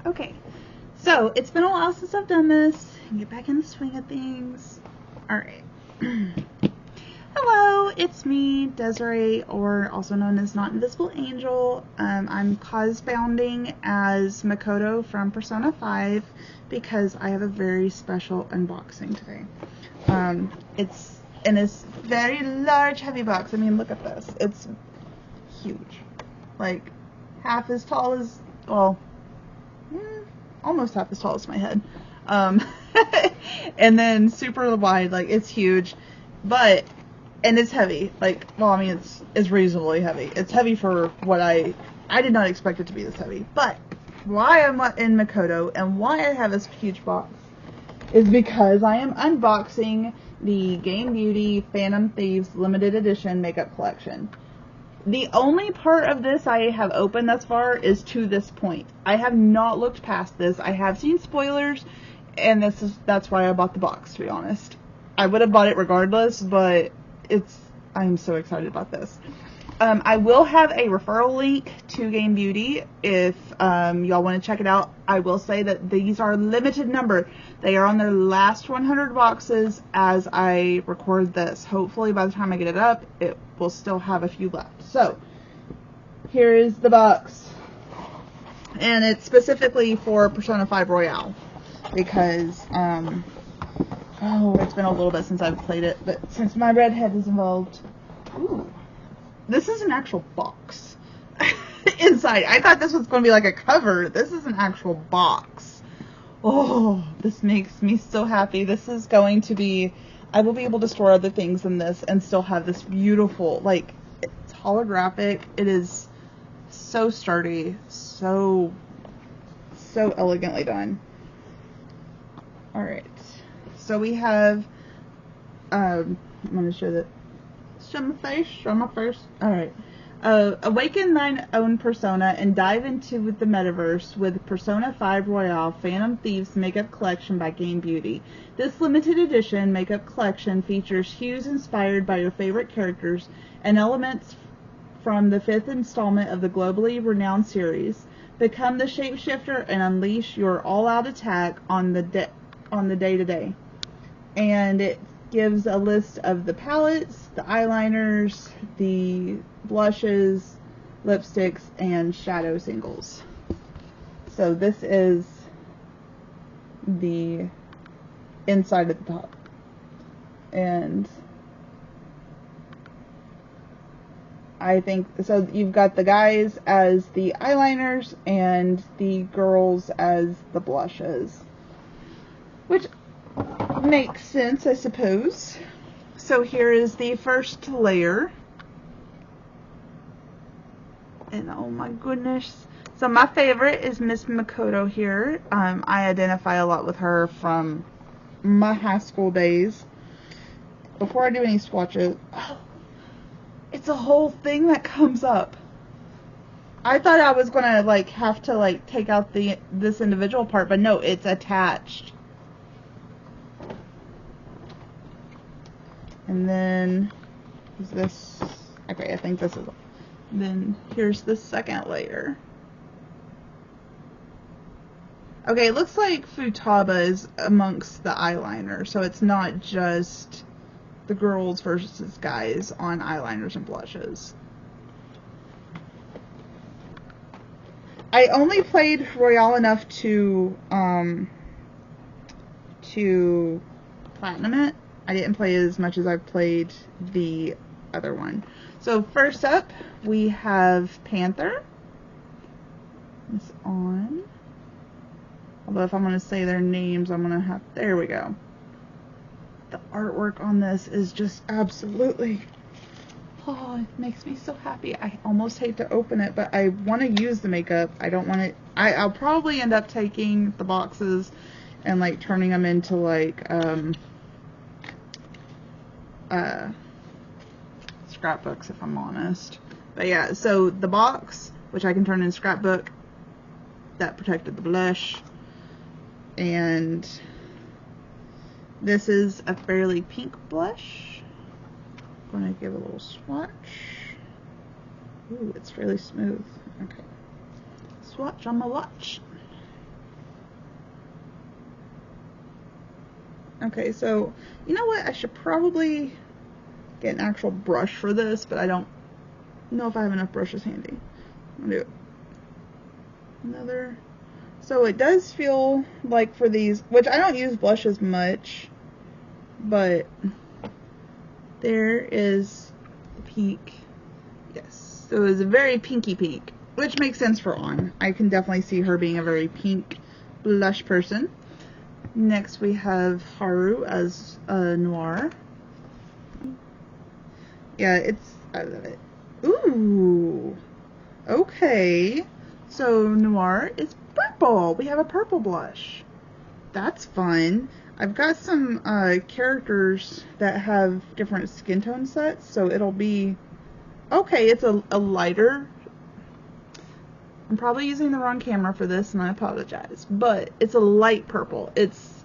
Okay, so it's been a while since I've done this. Get back in the swing of things. Alright. Hello, it's me, Desiree, or also known as Not Invisible Angel. I'm cosbounding as Makoto from Persona 5 because I have a very special unboxing today. It's in this very large, heavy box. I mean, look at this. It's huge. Like, half as tall as, well, almost half as tall as my head. And then super wide, like, it's huge. But, and it's heavy. Like, well, I mean, it's reasonably heavy. It's heavy for what I did not expect it to be this heavy. But, why I'm in Makoto and why I have this huge box is because I am unboxing the Game Beauty Phantom Thieves Limited Edition Makeup Collection. The only part of this I have opened thus far is to this point. I have not looked past this. I have seen spoilers, and that's why I bought the box, to be honest. I would have bought it regardless, but I'm so excited about this. I will have a referral link to Game Beauty if y'all want to check it out. I will say that these are limited number. They are on their last 100 boxes as I record this. Hopefully by the time I get it up, it will still have a few left. So, here is the box. And it's specifically for Persona 5 Royale. Because, it's been a little bit since I've played it. But since my redhead is involved... Ooh. This is an actual box. Inside. I thought this was going to be like a cover. This is an actual box. Oh, this makes me so happy. This is going to be... I will be able to store other things in this and still have this beautiful, like, it's holographic. It is so sturdy. So elegantly done. Alright. So we have... I'm going to show that... Show my face. Alright. Awaken thine own persona and dive into the metaverse with Persona 5 Royale Phantom Thieves Makeup Collection by Game Beauty. This limited edition makeup collection features hues inspired by your favorite characters and elements from the 5th installment of the globally renowned series. Become the shapeshifter and unleash your all-out attack on the day-to-day. And it gives a list of the palettes, the eyeliners, the blushes, lipsticks, and shadow singles. So this is the inside at the top. And I think, so you've got the guys as the eyeliners and the girls as the blushes. Which makes sense, I suppose. So here is the first layer. And oh my goodness. So my favorite is Miss Makoto here. I identify a lot with her from my high school days. Before I do any swatches, it's a whole thing that comes up. I thought I was gonna have to take out this individual part, but no, it's attached. And then, is this, okay, I think this is, then here's the second layer. Okay, it looks like Futaba is amongst the eyeliner, so it's not just the girls versus guys on eyeliners and blushes. I only played Royale enough to platinum it. I didn't play as much as I've played the other one. So first up, we have Panther. It's on. Although if I'm going to say their names, I'm going to have... There we go. The artwork on this is just absolutely... Oh, it makes me so happy. I almost hate to open it, but I want to use the makeup. I don't want it... I'll probably end up taking the boxes and turning them into scrapbooks, if I'm honest. But yeah, so the box, which I can turn in scrapbook, that protected the blush, and this is a fairly pink blush. I'm going to give a little swatch. Ooh, it's really smooth. Okay. Swatch on my watch. Okay, so you know what? I should probably get an actual brush for this, but I don't know if I have enough brushes handy. I'll do it. Another. So it does feel like for these, which I don't use blushes much, but there is the peak. Yes. So it's a very pinky pink, which makes sense for On. I can definitely see her being a very pink blush person. Next we have Haru as Noir. Yeah, I love it. Ooh. Okay. So Noir is purple. We have a purple blush. That's fun. I've got some characters that have different skin tone sets, so it'll be okay. It's a lighter. I'm probably using the wrong camera for this, and I apologize, but it's a light purple. It's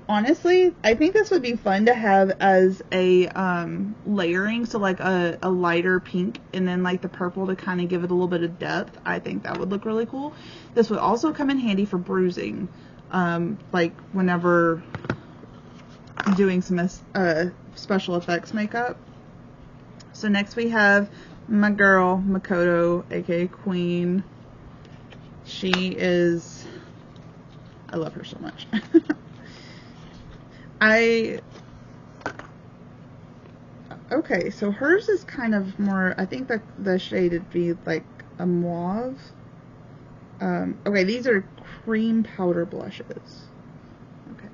honestly, I think this would be fun to have as a layering, so like a lighter pink and then like the purple to kind of give it a little bit of depth. I think that would look really cool. This would also come in handy for bruising, like whenever I'm doing some special effects makeup. So next we have my girl Makoto, aka Queen. She is, I love her so much. Okay, so hers is kind of more, I think that the shade would be like a mauve. Okay, these are cream powder blushes. Okay.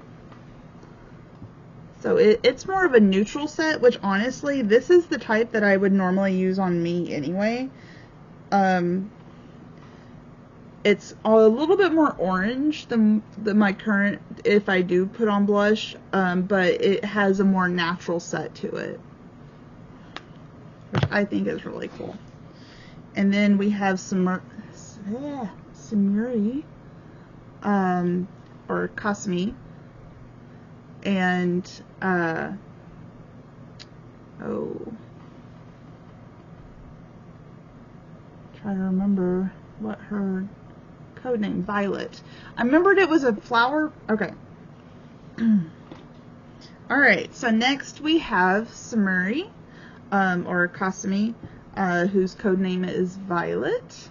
So it's more of a neutral set, which honestly, this is the type that I would normally use on me anyway. It's a little bit more orange than my current, if I do put on blush, but it has a more natural set to it, which I think is really cool. And then we have Samuri, or Kasumi, and try to remember what her code name, Violet. I remembered it was a flower. Okay. Alright, so next we have Samuri, or Kasumi, whose code name is Violet.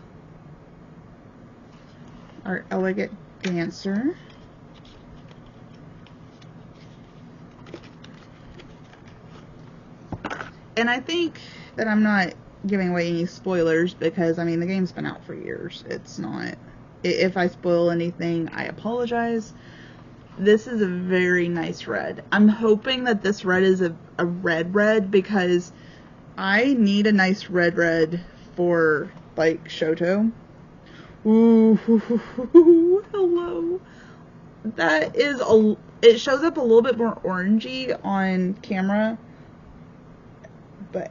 Our elegant dancer. And I think that I'm not giving away any spoilers because, I mean, the game's been out for years. It's not. If I spoil anything, I apologize. This is a very nice red. I'm hoping that this red is a red because I need a nice red for, like, Shoto. Ooh, hello. That is it shows up a little bit more orangey on camera, but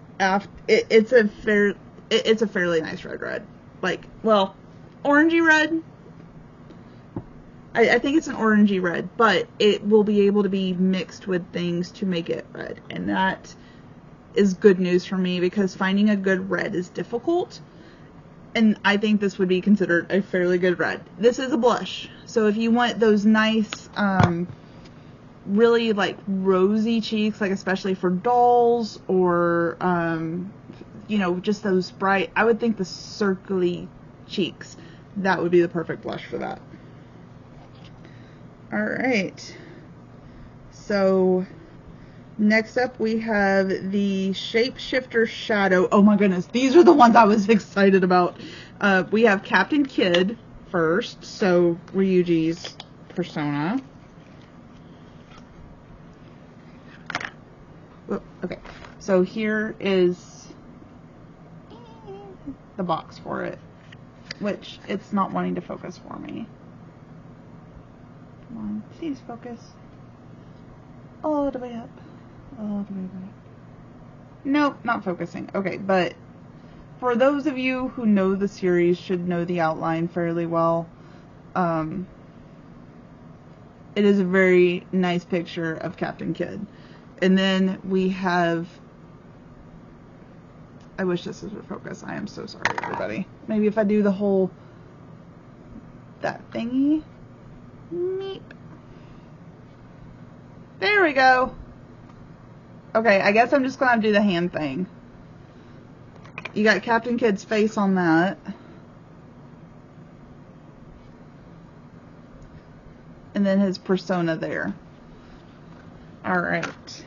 it's a fairly nice red. Like, well, orangey red. I think it's an orangey red, but it will be able to be mixed with things to make it red, and that is good news for me because finding a good red is difficult, and I think this would be considered a fairly good red. This is a blush, so if you want those nice, really like rosy cheeks, like especially for dolls or you know, just those bright, I would think the circly cheeks, that would be the perfect blush for that. Alright, so next up we have the Shapeshifter Shadow. Oh my goodness, these are the ones I was excited about. We have Captain Kidd first, so Ryuji's persona. Okay, so here is the box for it, which it's not wanting to focus for me. Come on, please focus. All the way up. All the way back. Nope, not focusing. Okay, but for those of you who know the series should know the outline fairly well. It is a very nice picture of Captain Kidd. And then we have, I wish this was focus. I am so sorry, everybody. Maybe if I do the whole, that thingy. Meep. There we go. Okay, I guess I'm just gonna do the hand thing. You got Captain Kidd's face on that. And then his persona there. Alright.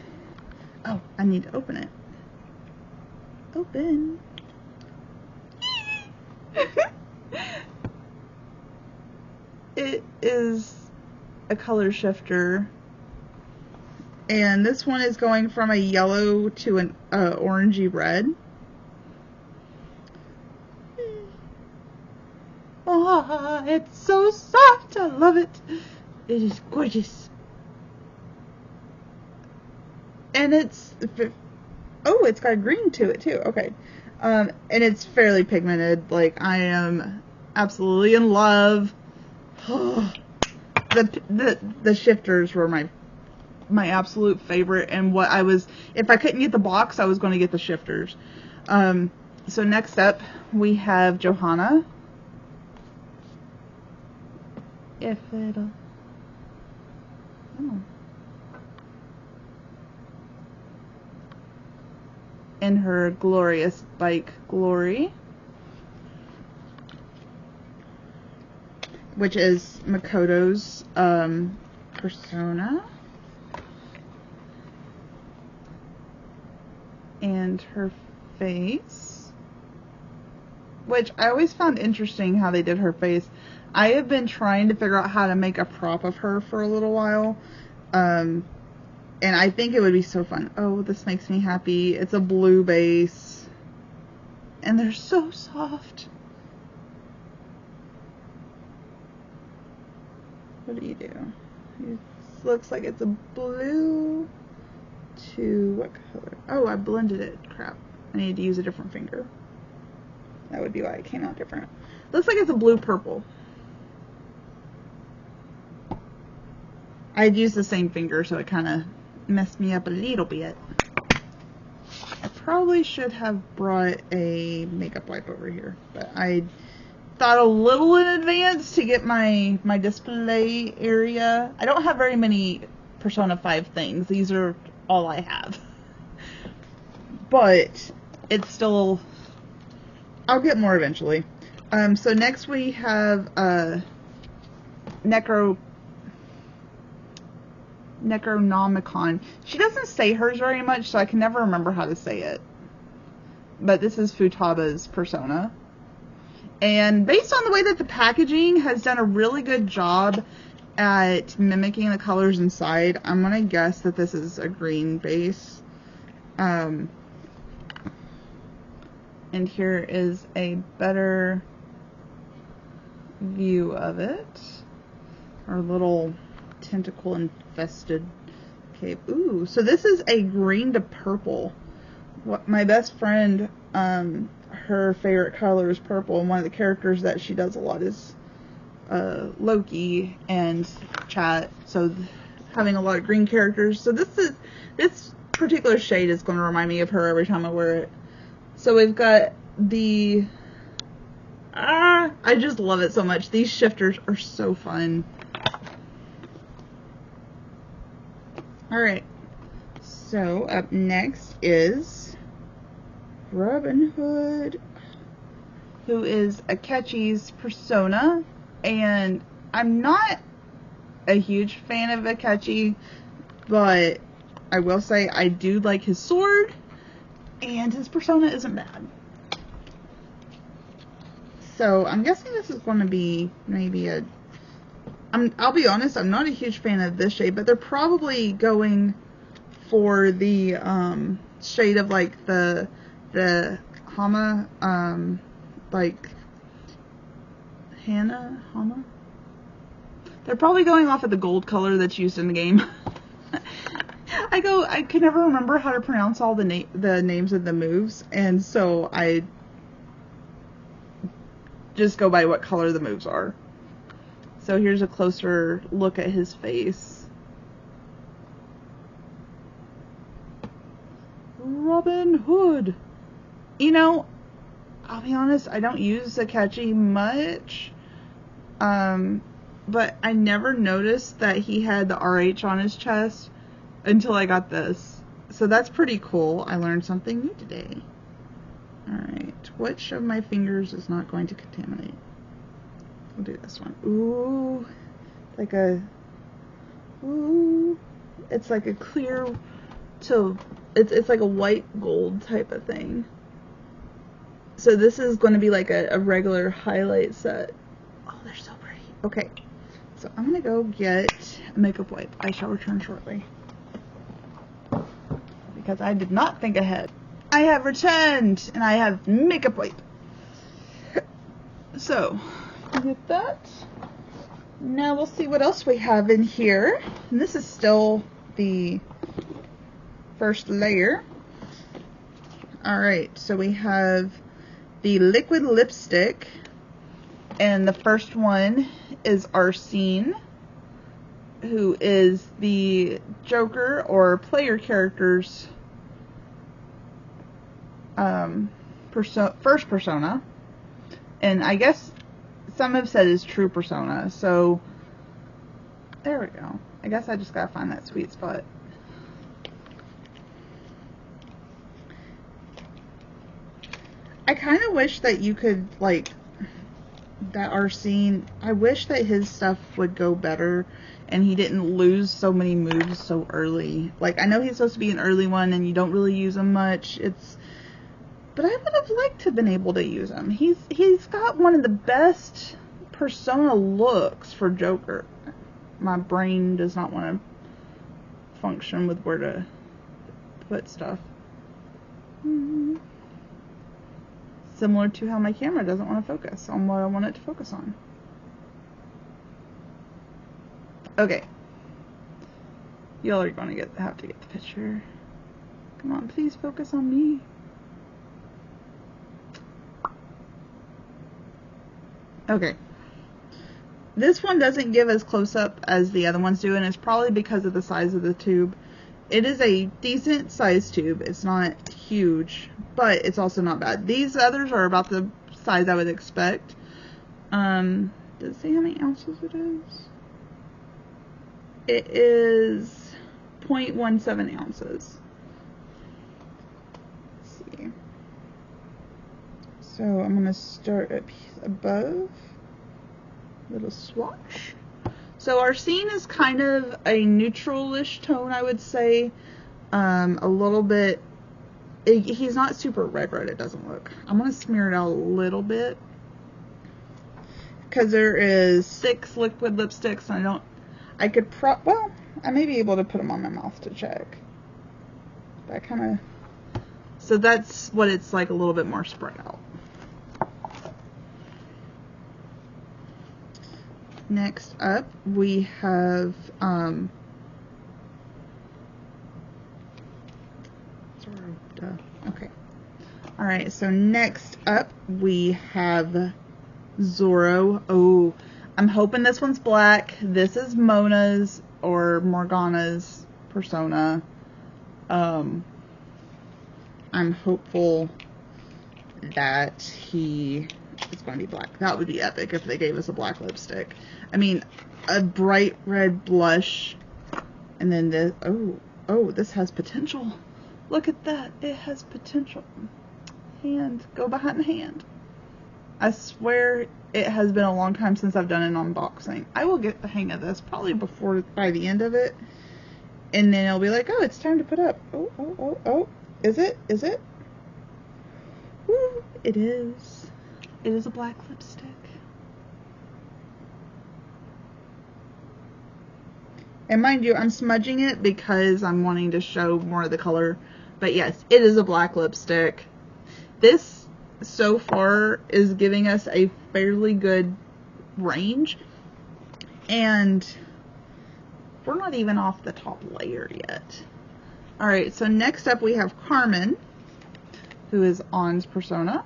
Oh, I need to open it. Open. It is a color shifter. And this one is going from a yellow to an orangey red. Oh, it's so soft. I love it. It is gorgeous. And it's... Oh, it's got green to it, too. Okay. And it's fairly pigmented. Like, I am absolutely in love. The shifters were my absolute favorite, and what I was... If I couldn't get the box, I was going to get the shifters. So next up, we have Johanna. If it'll... Oh. In her glorious bike glory, which is Makoto's persona, and her face, which I always found interesting how they did her face. I have been trying to figure out how to make a prop of her for a little while, and I think it would be so fun. Oh, this makes me happy. It's a blue base, and they're so soft. What do you do? It looks like it's a blue to what color? Oh, I blended it. Crap. I need to use a different finger. That would be why it came out different. Looks like it's a blue purple. I'd use the same finger, so it kind of messed me up a little bit. I probably should have brought a makeup wipe over here, but I thought a little in advance to get my display area. I don't have very many Persona 5 things. These are all I have. But it's still... I'll get more eventually. So next we have Necronomicon. She doesn't say hers very much, so I can never remember how to say it. But this is Futaba's persona. And based on the way that the packaging has done a really good job at mimicking the colors inside, I'm going to guess that this is a green base. And here is a better view of it. Our little tentacle infested cape. Ooh, so this is a green to purple. What my best friend, her favorite color is purple, and one of the characters that she does a lot is Loki and Chat. So having a lot of green characters. So this particular shade is going to remind me of her every time I wear it. So we've got the I just love it so much. These shifters are so fun. Alright, so up next is Robin Hood, who is Akechi's persona, and I'm not a huge fan of Akechi, but I will say I do like his sword, and his persona isn't bad. So I'm guessing this is going to be maybe a... I'll be honest, I'm not a huge fan of this shade, but they're probably going for the shade of like the Hama, like Hama? They're probably going off of the gold color that's used in the game. I can never remember how to pronounce all the names of the moves, and so I just go by what color the moves are. So here's a closer look at his face. Robin Hood. You know, I'll be honest, I don't use Akechi much. But I never noticed that he had the RH on his chest. until I got this. So that's pretty cool. I learned something new today. Alright, which of my fingers is not going to contaminate? We'll do this one. Ooh, like a, ooh, it's like a clear to, it's like a white gold type of thing. So this is going to be like a regular highlight set. Oh, they're so pretty. Okay, so I'm going to go get a makeup wipe. I shall return shortly. Because I did not think ahead. I have returned, and I have makeup wipe. So, get that. Now we'll see what else we have in here. And this is still the first layer. Alright, so we have the liquid lipstick. And the first one is Arsene, who is the Joker or player character's first persona, and I guess some have said his true persona, so there we go. I guess I just gotta find that sweet spot. I kind of wish that you could, like, that Arsene, I wish that his stuff would go better and he didn't lose so many moves so early. Like, I know he's supposed to be an early one and you don't really use him much. But I would have liked to have been able to use him. He's got one of the best persona looks for Joker. My brain does not want to function with where to put stuff. Similar to how my camera doesn't want to focus on what I want it to focus on. Okay. Y'all are going to have to get the picture. Come on, please focus on me. Okay. This one doesn't give as close up as the other ones do, and it's probably because of the size of the tube. It is a decent sized tube. It's not huge, but it's also not bad. These others are about the size I would expect. Does it say how many ounces it is? It is 0.17 ounces. Let's see. So I'm going to start up above. Little swatch. So Arsene is kind of a neutral-ish tone, I would say. A little bit, he's not super red, it doesn't look. I'm going to smear it out a little bit. Because there is 6 liquid lipsticks, and well, I may be able to put them on my mouth to check. That kind of, so that's what it's like, a little bit more spread out. Next up, we have, okay. Alright, so next up, we have Zorro. Oh, I'm hoping this one's black. This is Mona's or Morgana's persona. I'm hopeful that he is going to be black. That would be epic if they gave us a black lipstick. I mean, a bright red blush, and then this. Oh, this has potential. Look at that. It has potential. Hand. Go behind the hand. I swear it has been a long time since I've done an unboxing. I will get the hang of this probably by the end of it. And then it'll be like, oh, it's time to put up. Oh. Is it? Woo, it is. It is a black lipstick. And mind you, I'm smudging it because I'm wanting to show more of the color. But yes, it is a black lipstick. This, so far, is giving us a fairly good range. And we're not even off the top layer yet. Alright, so next up we have Carmen, who is On's persona.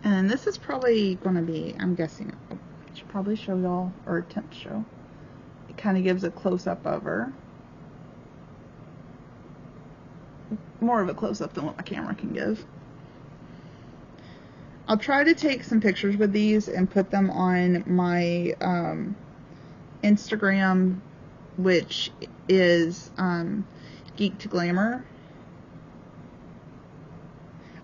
And this is probably going to be, I'm guessing, I should probably show y'all, or attempt to show. It kind of gives a close-up of her. More of a close-up than what my camera can give. I'll try to take some pictures with these and put them on my Instagram, which is Geek to Glamour.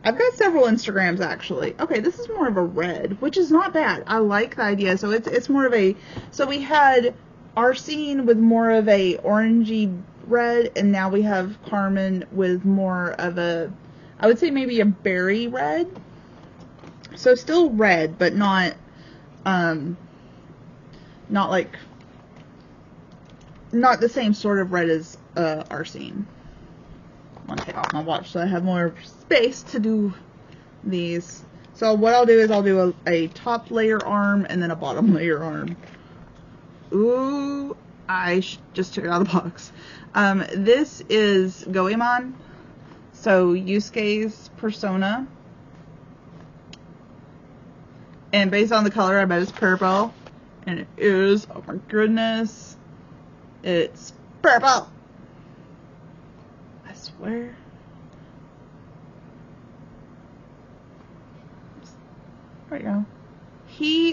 I've got several Instagrams actually. Okay, this is more of a red, which is not bad. I like the idea. So it's more of a, so we had our scene with more of a orangey red, and now we have Carmen with more of a, I would say maybe a berry red. So still red, but not like, not the same sort of red as our scene. I'm gonna take off my watch so I have more space to do these. So what I'll do is I'll do a top layer arm and then a bottom layer arm. Ooh, I just took it out of the box. This is Goemon, so Yusuke's persona. And based on the color, I bet it's purple. And it is, oh my goodness, it's purple. I swear. There you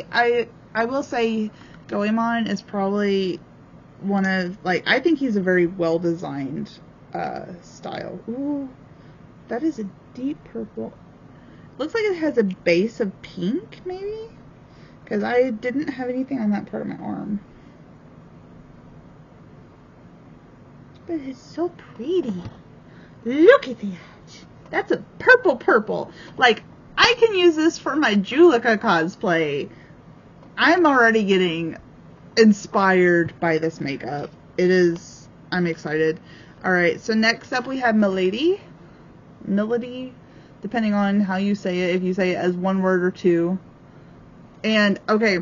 go. I will say Goemon is probably one of, like, I think he's a very well designed style. Ooh, that is a deep purple. Looks like it has a base of pink, maybe? Because I didn't have anything on that part of my arm. But it's so pretty. Look at that. That's a purple. Like, I can use this for my Julika cosplay. I'm already getting inspired by this makeup. I'm excited. Alright, so next up we have Milady, depending on how you say it, if you say it as one word or two. And, okay,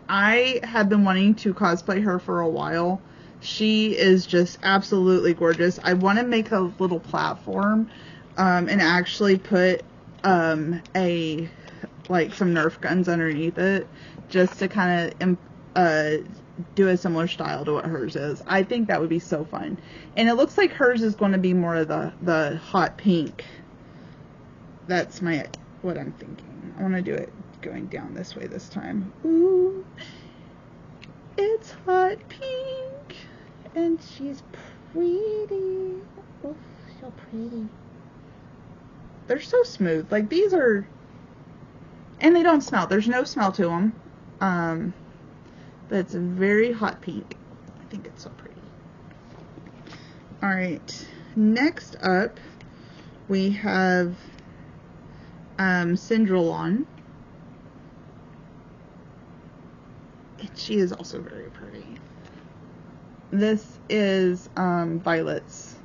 I have been wanting to cosplay her for a while. She is just absolutely gorgeous. I want to make a little platform and actually put some Nerf guns underneath it, just to kind of do a similar style to what hers is. I think that would be so fun. And it looks like hers is going to be more of the hot pink. That's what I'm thinking. I want to do it going down this way this time. Ooh, it's hot pink, and she's pretty. Oh, so pretty. They're so smooth. Like, these are, and they don't smell. There's no smell to them. But it's a very hot pink. I think it's so pretty. Alright, next up we have Cinderella. She is also very pretty. This is Violet's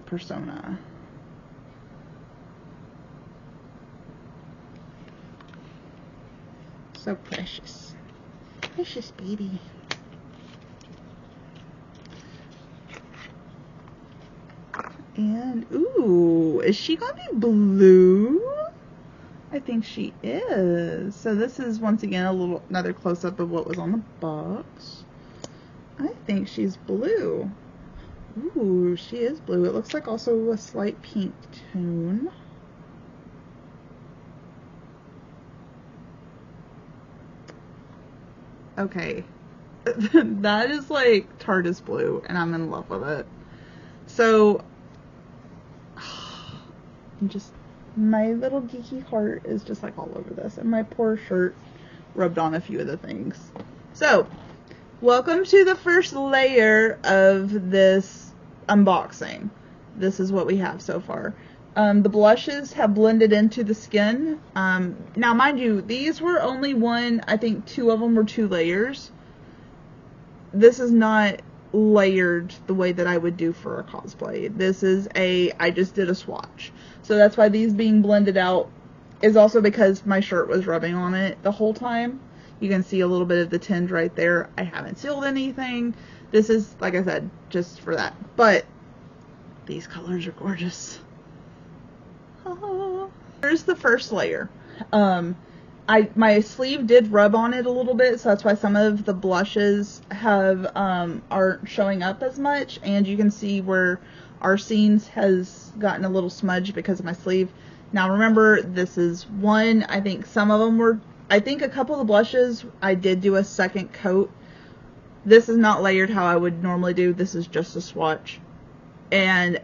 persona. So precious. Precious baby. And, ooh, is she gonna be blue? I think she is. So this is, once again, another close-up of what was on the box. I think she's blue. Ooh, she is blue. It looks like also a slight pink tone. Okay. That is like TARDIS blue, and I'm in love with it. So, my little geeky heart is just like all over this, and my poor shirt rubbed on a few of the things. So, welcome to the first layer of this unboxing. This is what we have so far. The blushes have blended into the skin. Now, mind you, these were only I think 2 of them were 2 layers. This is not layered the way that I would do for a cosplay. This is I just did a swatch. So that's why these being blended out is also because my shirt was rubbing on it the whole time. You can see a little bit of the tinge right there. I haven't sealed anything. This is, like I said, just for that. But these colors are gorgeous. Here's the first layer. My sleeve did rub on it a little bit, so that's why some of the blushes aren't showing up as much, and you can see where our scenes has gotten a little smudged because of my sleeve. Now remember, this is one, I think some of them were, I think a couple of the blushes, I did do a second coat. This is not layered how I would normally do. This is just a swatch. And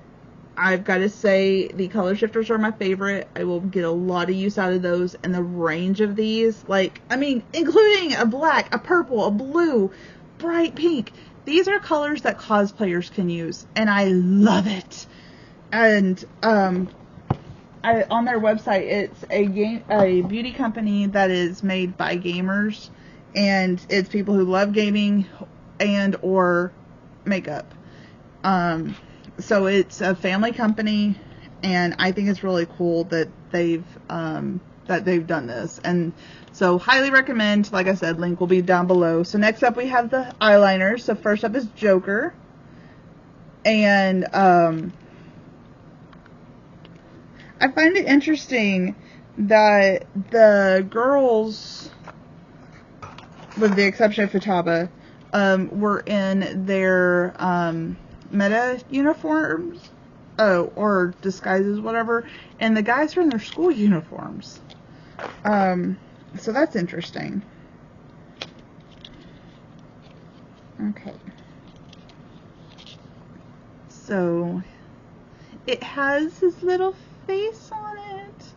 I've got to say, the color shifters are my favorite. I will get a lot of use out of those. And the range of these, like, I mean, including a black, a purple, a blue, bright pink. These are colors that cosplayers can use. And I love it. And, on their website, it's a beauty company that is made by gamers. And it's people who love gaming and or makeup. So it's a family company, and I think it's really cool that they've done this. And so highly recommend. Like I said, link will be down below. So next up we have the eyeliners. So first up is Joker. And I find it interesting that the girls, with the exception of Futaba, were in their meta uniforms, or disguises, whatever, and the guys are in their school uniforms. So that's interesting. Okay. So it has his little face on it.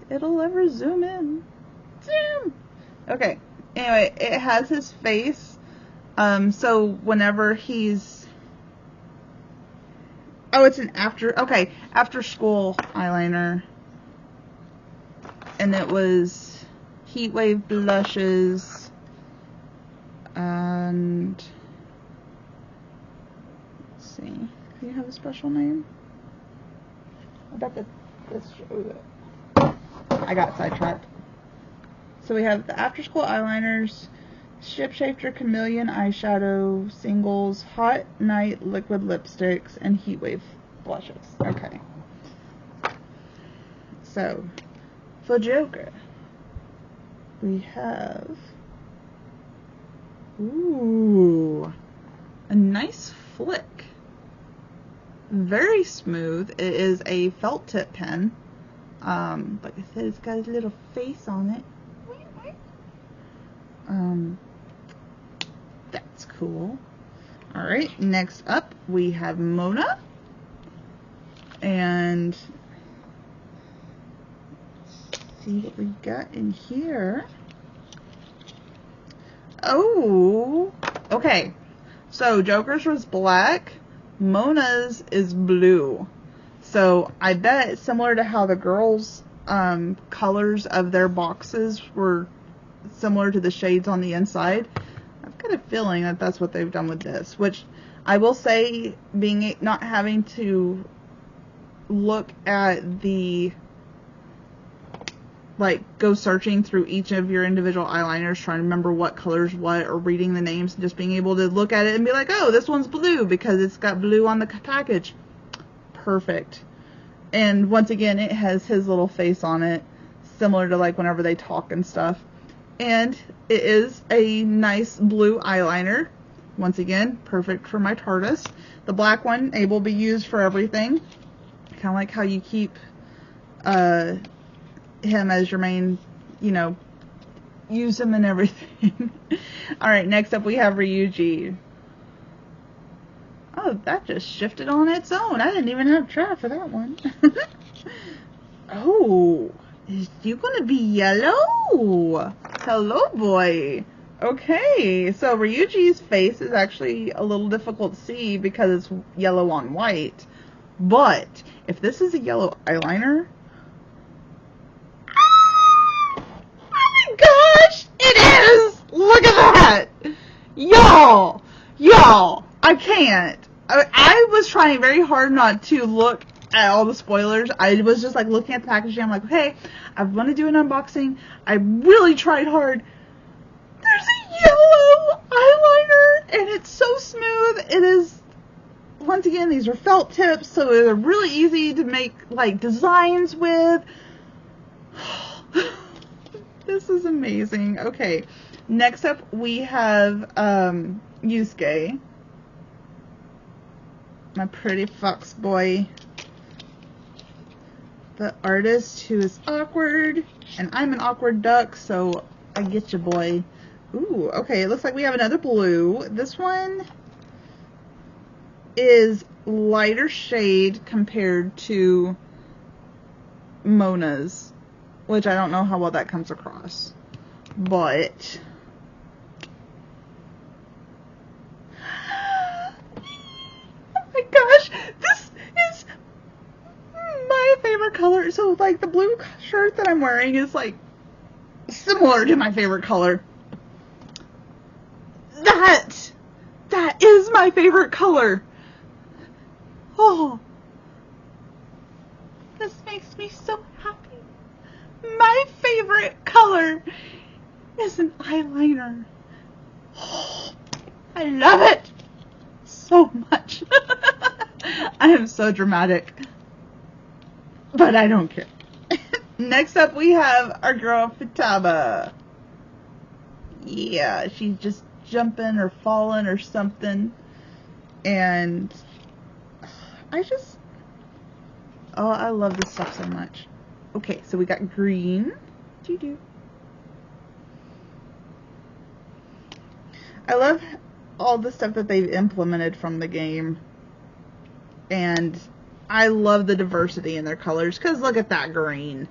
It'll ever zoom in. Zoom! Okay. Anyway, it has his face. So whenever he's... Oh, it's an after school eyeliner. And it was Heatwave blushes. And... Let's see. Do you have a special name? I bet that this shows it. I got sidetracked. So we have the after school eyeliners, Shapeshifter Chameleon eyeshadow, singles, Hot Night liquid lipsticks, and Heatwave blushes. Okay. So, for Joker, we have, ooh, a nice flick. Very smooth. It is a felt tip pen. Like I said, it's got a little face on it. That's cool. Alright, next up we have Mona. And let's see what we got in here. Oh, okay. So Joker's was black, Mona's is blue. So I bet it's similar to how the girls' colors of their boxes were similar to the shades on the inside. I've got a feeling that that's what they've done with this, which I will say, being not having to look at the, like, go searching through each of your individual eyeliners, trying to remember what color's what, or reading the names, and just being able to look at it and be like, oh, this one's blue because it's got blue on the package. Perfect. And once again, it has his little face on it, similar to like whenever they talk and stuff. And it is a nice blue eyeliner. Once again, perfect for my TARDIS. The black one, able to be used for everything. Kind of like how you keep him as your main, you know, use him and everything. Alright, next up we have Ryuji. Oh, that just shifted on its own. I didn't even have to try for that one. Oh, is you gonna be yellow? Hello, boy. Okay, so Ryuji's face is actually a little difficult to see because it's yellow on white. But if this is a yellow eyeliner, oh my gosh, it is! Look at that! Y'all, I can't. I was trying very hard not to look at all the spoilers. I was just like looking at the packaging. I'm like, okay, I want to do an unboxing. I really tried hard. There's a yellow eyeliner and it's so smooth. It is, once again, these are felt tips, so they're really easy to make like designs with. This is amazing. Okay, next up we have Yusuke. My pretty fox boy. the artist who is awkward, and I'm an awkward duck, so I get you, boy. Ooh, okay, it looks like we have another blue. This one is lighter shade compared to Mona's, which I don't know how well that comes across, but oh my gosh, this is my favorite color. So like the blue shirt that I'm wearing is like similar to my favorite color. That is my favorite color. Oh, this makes me so happy. My favorite color is an eyeliner. Oh, I love it so much. I am so dramatic, but I don't care. Next up we have our girl Futaba. Yeah, she's just jumping or falling or something, and I love this stuff so much. Okay, so we got green. I love all the stuff that they've implemented from the game, and I love the diversity in their colors, because look at that green.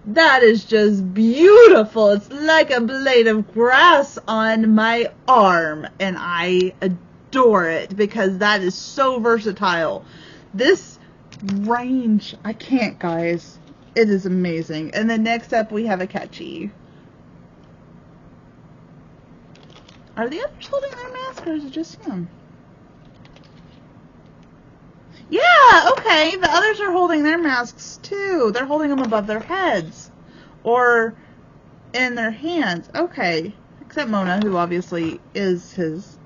That is just beautiful. It's like a blade of grass on my arm, and I adore it because that is so versatile. This range, I can't, guys. It is amazing. And then next up we have a Akechi. Are the others holding their mask, or is it just him? Yeah, okay. The others are holding their masks too. They're holding them above their heads or in their hands. Okay. Except Mona, who obviously is his.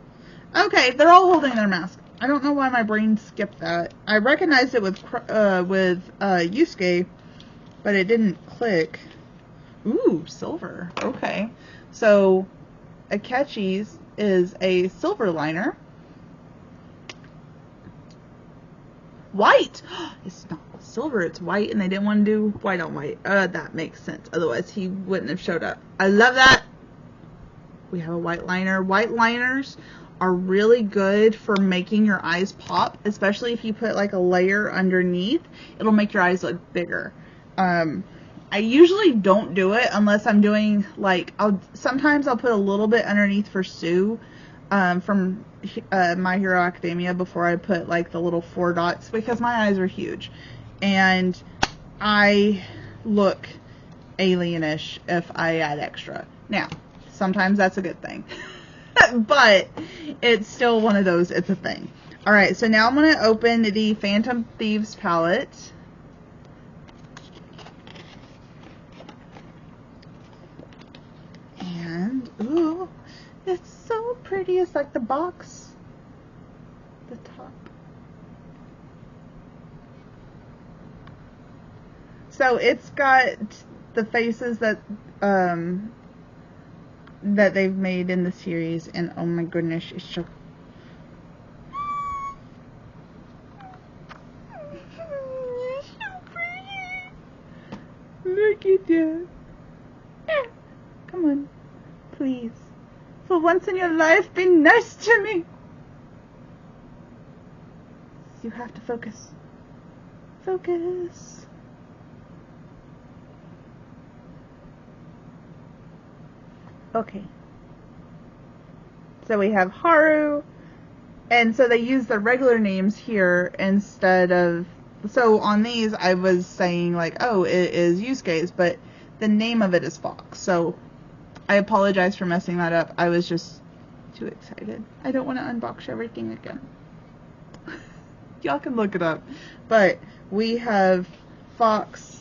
Okay, they're all holding their mask. I don't know why my brain skipped that. I recognized it with Yusuke, but it didn't click. Ooh, silver. Okay. So Akechi's is a silver liner. White! It's not silver, it's white, and they didn't want to do white on white. That makes sense. Otherwise, he wouldn't have showed up. I love that. We have a white liner. White liners are really good for making your eyes pop, especially if you put like a layer underneath. It'll make your eyes look bigger. I usually don't do it unless I'm doing like, sometimes I'll put a little bit underneath for Sue from My Hero Academia before I put like the little 4 dots, because my eyes are huge and I look alienish if I add extra. Now, sometimes that's a good thing, but it's still one of those, it's a thing. Alright, so now I'm going to open the Phantom Thieves palette. And, ooh, it's so pretty. It's like the box, the top. So it's got the faces that that they've made in the series, and oh my goodness, it's so it's so pretty. Look at that. Come on, please. For once in your life, be nice to me. You have to focus. Focus. Okay. So we have Haru, and so they use the regular names here instead of, so on these I was saying like, oh, it is Yusuke's, but the name of it is Fox. So I apologize for messing that up. I was just too excited. I don't want to unbox everything again. Y'all can look it up. But we have Fox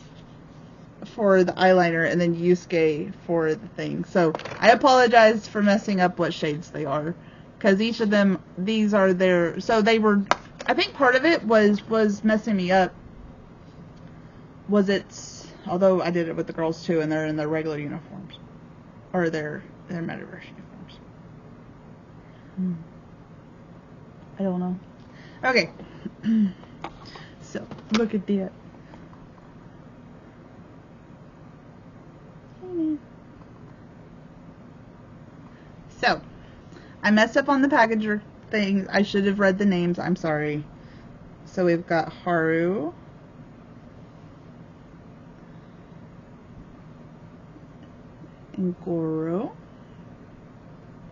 for the eyeliner and then Yusuke for the thing. So I apologize for messing up what shades they are, because each of them, these are their, so they were, I think part of it was messing me up. Although I did it with the girls too, and they're in their regular uniforms. Or their metaverse uniforms. I don't know. Okay. So, look at that. So, I messed up on the packager thing. I should have read the names. I'm sorry. So we've got Haru. And Goro.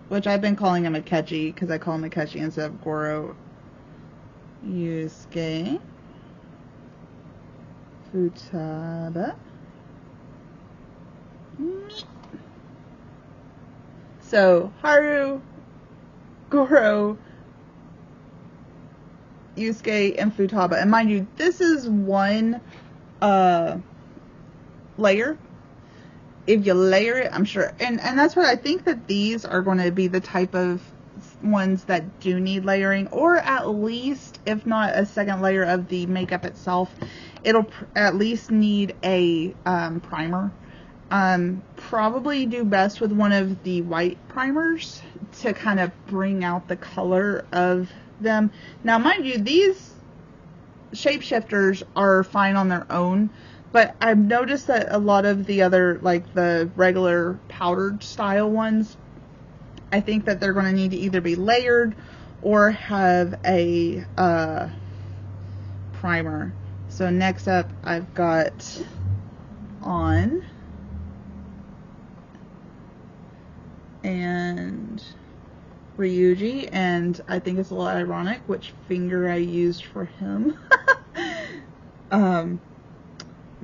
Which I've been calling him Akechi because I call him Akechi instead of Goro. Yusuke. Futaba. So, Haru, Goro, Yusuke, and Futaba. And mind you, this is one layer. If you layer it, I'm sure. And that's what I think, that these are going to be the type of ones that do need layering. Or at least, if not a second layer of the makeup itself, it'll at least need a primer. Probably do best with one of the white primers to kind of bring out the color of them. Now, mind you, these shapeshifters are fine on their own, but I've noticed that a lot of the other, like the regular powdered style ones, I think that they're going to need to either be layered or have a primer. So next up, I've got On and Ryuji, and I think it's a little ironic which finger I used for him.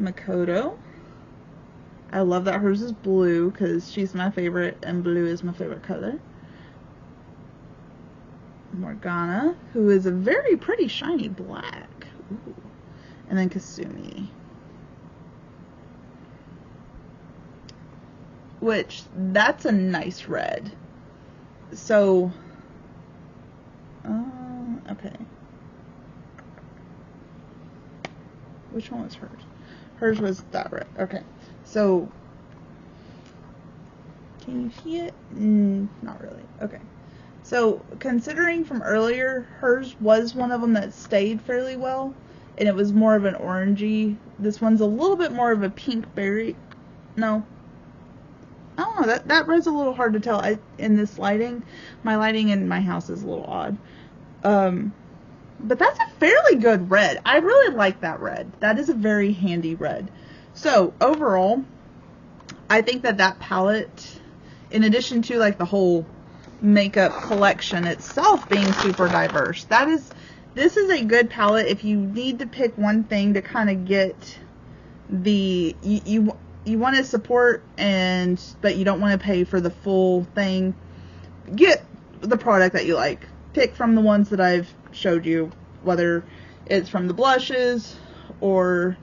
Makoto. I love that hers is blue because she's my favorite and blue is my favorite color. Morgana, who is a very pretty shiny black. Ooh. And then Kasumi. Which, that's a nice red. So, okay. Which one was hers? Hers was that red. Okay. So, can you see it? Not really. Okay. So, considering from earlier, hers was one of them that stayed fairly well. And it was more of an orangey. This one's a little bit more of a pink berry. No. I don't know. That red's a little hard to tell in this lighting. My lighting in my house is a little odd. But that's a fairly good red. I really like that red. That is a very handy red. So, overall, I think that palette, in addition to like the whole makeup collection itself being super diverse, this is a good palette if you need to pick one thing to kind of get the, you want to support but you don't want to pay for the full thing. Get the product that you like. Pick from the ones that I've showed you, whether it's from the blushes or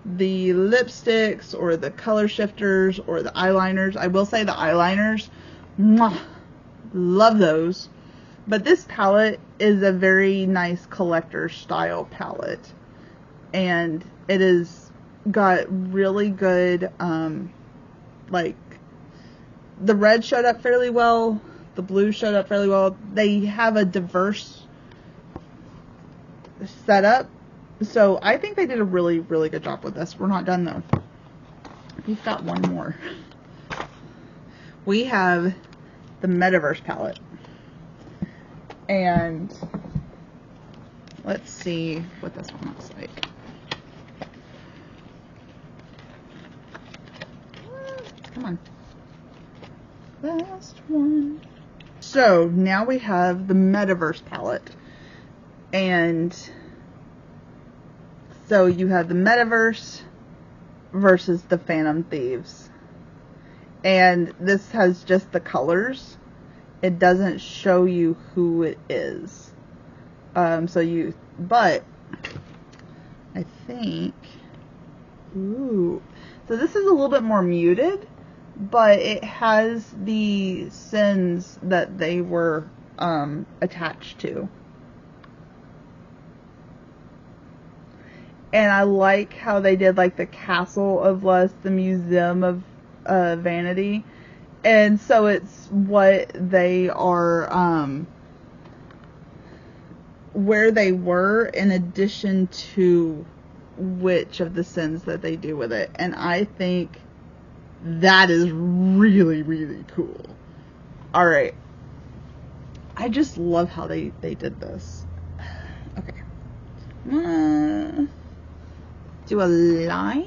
the lipsticks or the color shifters or the eyeliners. I will say the eyeliners, mwah, love those. But this palette is a very nice collector style palette, and it is got really good, like the red showed up fairly well, the blue showed up fairly well. They have a diverse setup, so I think they did a really, really good job with this. We're not done though. We've got one more. We have the Metaverse palette, and let's see what this one looks like. Come on. Last one. So now we have the Metaverse palette. And so you have the Metaverse versus the Phantom Thieves. And this has just the colors. It doesn't show you who it is. But I think, ooh. So this is a little bit more muted, but it has the sins that they were attached to. And I like how they did like the Castle of Lust, the Museum of Vanity. And so it's what they are, where they were in addition to which of the sins that they do with it. And I think that is really, really cool. Alright, I just love how they did this. Okay. Do a line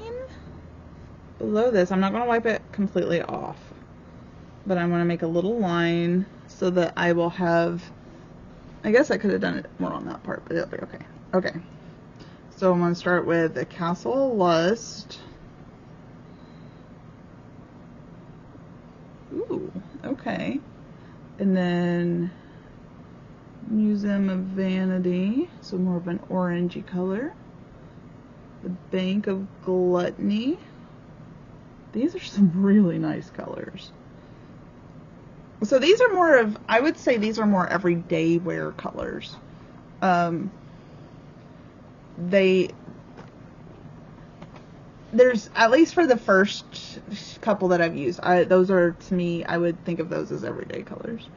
below this. I'm not going to wipe it completely off, but I'm going to make a little line so that I will have, I guess I could have done it more on that part, but it'll be okay. Okay. So I'm going to start with the Castle of Lust. Ooh, okay. And then Museum of Vanity, so more of an orangey color. The Bank of Gluttony. These are some really nice colors. So these are more of, I would say these are more everyday wear colors. There's, at least for the first couple that I've used, those are, to me, I would think of those as everyday colors.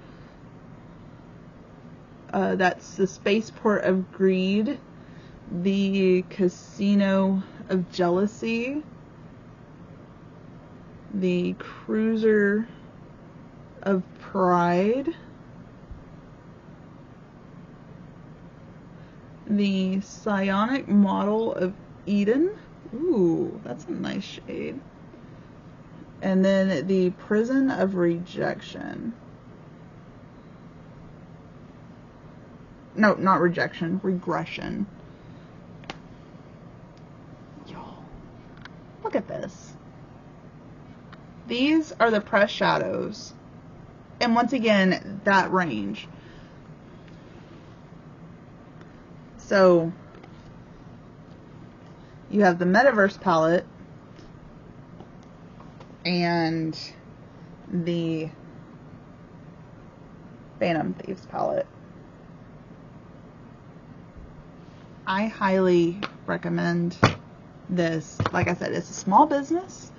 That's the Spaceport of Greed, the Casino of Jealousy, the Cruiser of Pride, the Psionic Model of Eden. Ooh, that's a nice shade. And then the Prison of Rejection. No, not rejection, regression. Y'all, look at this. These are the pressed shadows. And once again, that range. So, you have the Metaverse palette and the Phantom Thieves palette. I highly recommend this. Like I said, it's a small business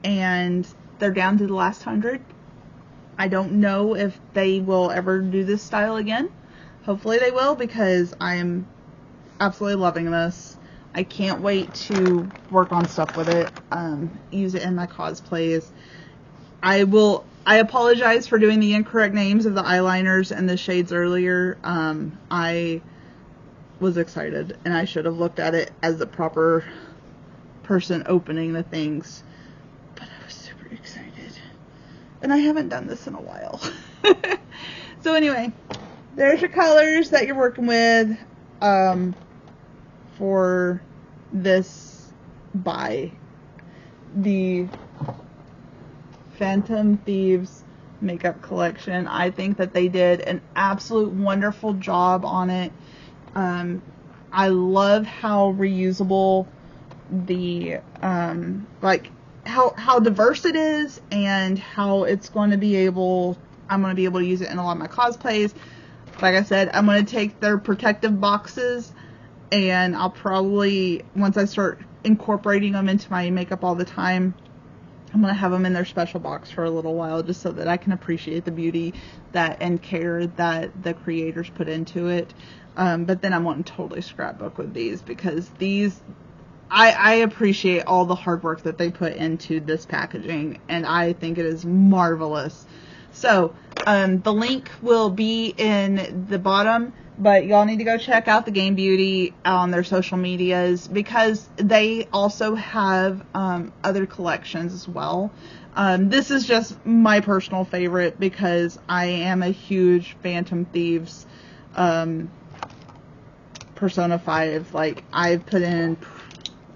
and they're down to the last 100. I don't know if they will ever do this style again. Hopefully they will, because I'm absolutely loving this. I can't wait to work on stuff with it, use it in my cosplays. I apologize for doing the incorrect names of the eyeliners and the shades earlier. I was excited and I should have looked at it as the proper person opening the things, but I was super excited and I haven't done this in a while. So anyway, there's your colors that you're working with for this buy. The Phantom Thieves makeup collection. I think that they did an absolute wonderful job on it. I love how reusable the like how diverse it is, and how it's going to be able, I'm going to be able to use it in a lot of my cosplays. Like I said, I'm going to take their protective boxes, and I'll probably, once I start incorporating them into my makeup all the time, I'm going to have them in their special box for a little while, just so that I can appreciate the beauty that and care that the creators put into it. But then I'm wanting to totally scrapbook with these, because these, I appreciate all the hard work that they put into this packaging, and I think it is marvelous. So the link will be in the bottom, but y'all need to go check out the Game Beauty on their social medias, because they also have other collections as well. This is just my personal favorite, because I am a huge Phantom Thieves Persona 5. Like, I've put in,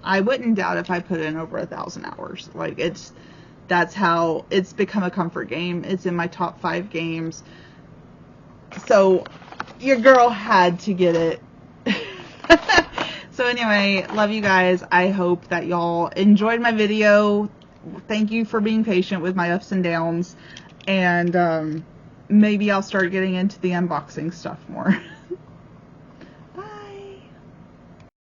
I wouldn't doubt if I put in over 1,000 hours. Like, that's how it's become a comfort game. It's in my top 5 games. So your girl had to get it. So anyway, love you guys. I hope that y'all enjoyed my video. Thank you for being patient with my ups and downs. And maybe I'll start getting into the unboxing stuff more.